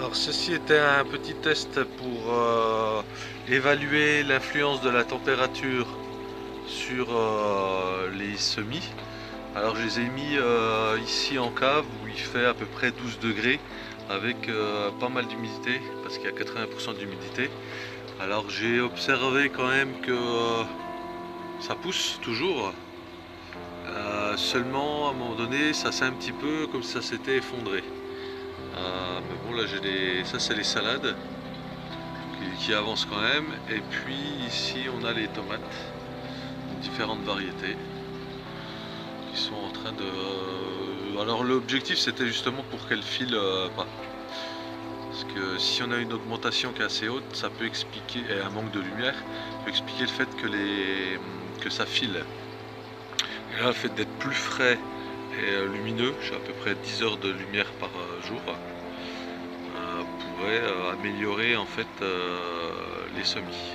Alors ceci était un petit test pour évaluer l'influence de la température sur les semis. Alors je les ai mis ici en cave où il fait à peu près 12 degrés avec pas mal d'humidité parce qu'il y a 80% d'humidité. Alors j'ai observé quand même que ça pousse toujours. Seulement à un moment donné ça s'est un petit peu comme si ça s'était effondré. Mais bon là j'ai des. Ça c'est les salades qui avancent quand même. Et puis ici on a les tomates, différentes variétés qui sont en train de. Alors l'objectif c'était justement pour qu'elles filent pas. Parce que si on a une augmentation qui est assez haute, ça peut expliquer, et un manque de lumière, peut expliquer le fait que ça file. Et là le fait d'être plus frais et lumineux, j'ai à peu près 10 heures de lumière par jour, pourrait améliorer en fait les semis.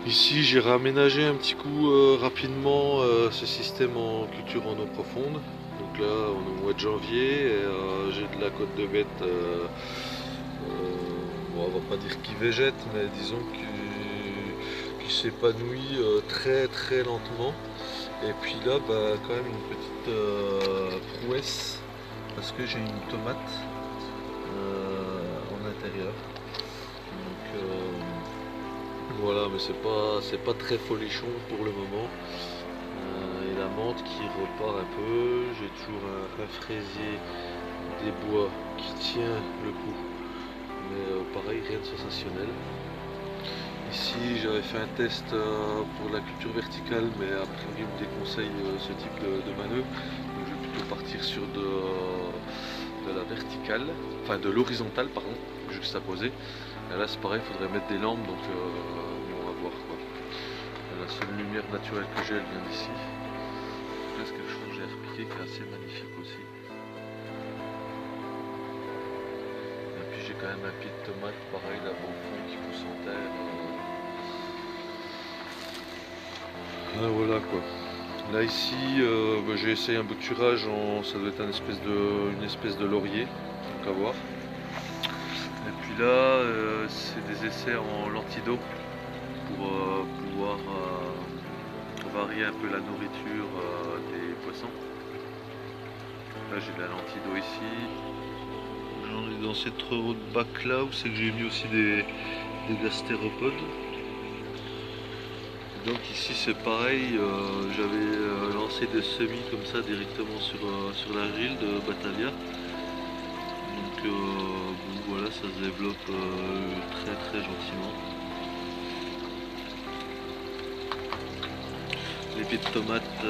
Ici j'ai réaménagé un petit coup rapidement ce système en culture en eau profonde. Donc là on est au mois de janvier et j'ai de la côte de bête, bon, on va pas dire qui végète, mais disons qui s'épanouit très très lentement. Et puis là bah, quand même une petite prouesse parce que j'ai une tomate en intérieur. Donc voilà, mais c'est pas très folichon pour le moment. Et la menthe qui repart un peu. J'ai toujours un fraisier des bois qui tient le coup. Mais pareil, rien de sensationnel. Ici j'avais fait un test pour la culture verticale, mais a priori on me déconseille ce type de manœuvre. Donc je vais plutôt partir sur de la verticale, enfin de l'horizontale pardon, juxtaposée. Et là c'est pareil, il faudrait mettre des lampes, donc on va voir quoi. La seule lumière naturelle que j'ai, elle vient d'ici. Là c'est quelque chose que j'ai repiqué qui est assez magnifique aussi. Et puis j'ai quand même un pied de tomate pareil là-bas au fond qui pousse en terre. Ah, voilà quoi. Là ici bah, j'ai essayé un bouturage en. Ça doit être une espèce de laurier, donc à voir. Et puis là c'est des essais en lentilles d'eau pour pouvoir varier un peu la nourriture des poissons. Là j'ai de la lentille d'eau ici. J'en ai dans cette haute bac là où c'est que j'ai mis aussi des gastéropodes. Donc ici c'est pareil, j'avais lancé des semis comme ça directement sur l'argile de Batavia. Donc bon, voilà, ça se développe très très gentiment. Les pieds de tomates,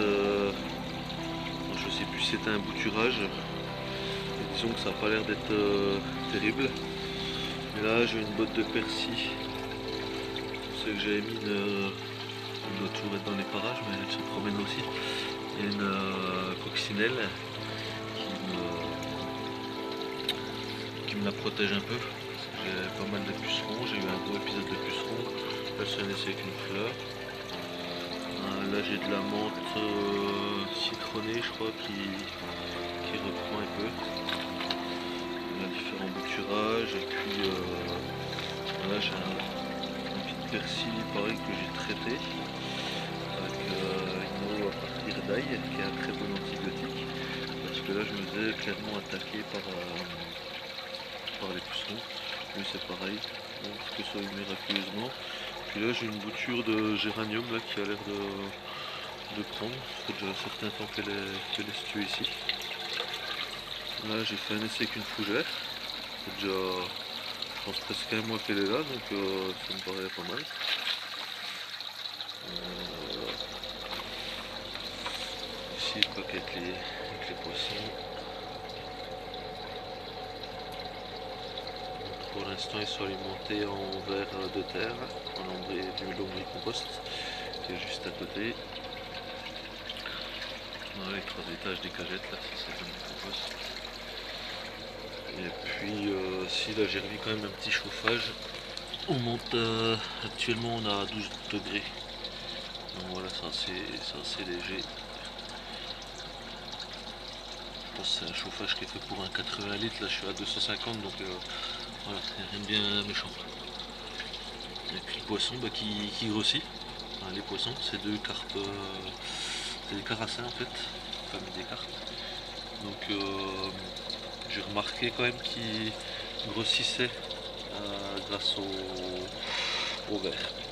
je sais plus si c'était un bouturage. Et disons que ça n'a pas l'air d'être terrible. Et là j'ai une botte de persil. C'est que j'avais mis il doit toujours être dans les parages, mais elle se promène aussi. Il y a une coccinelle qui me la protège un peu. J'ai pas mal de pucerons, j'ai eu un gros épisode de pucerons. Là c'est un essai avec une fleur. Là j'ai de la menthe citronnée je crois qui reprend un peu. On a différents bouturages et puis là j'ai un petit persil pareil que j'ai traité avec une eau à partir d'ail qui est un très bon antibiotique parce que là je me faisais clairement attaquer par les pucerons. Lui c'est pareil, donc que ça miraculeusement. Puis là j'ai une bouture de géranium là qui a l'air de prendre. Ça fait déjà un certain temps qu'elle est située ici. Là j'ai fait un essai avec une fougère. C'est déjà, je pense presque un mois qu'elle est là, donc ça me paraît pas mal. Ici le paquet avec les poissons. Pour l'instant ils sont alimentés en verre de terre, en du lombricompost qui est juste à côté. Dans les 3 étages des cagettes là, ça c'est lombricompost. Et puis si là j'ai remis quand même un petit chauffage. On monte actuellement on a 12 degrés. Donc voilà, c'est assez léger. c'est un chauffage qui est fait pour un 80 litres, là je suis à 250, donc voilà, rien de bien méchant. Et puis le poisson qui grossit. Enfin, les poissons, c'est deux carpes, c'est des carassins en fait, famille des carpes. Donc j'ai remarqué quand même qu'ils grossissaient grâce au verre.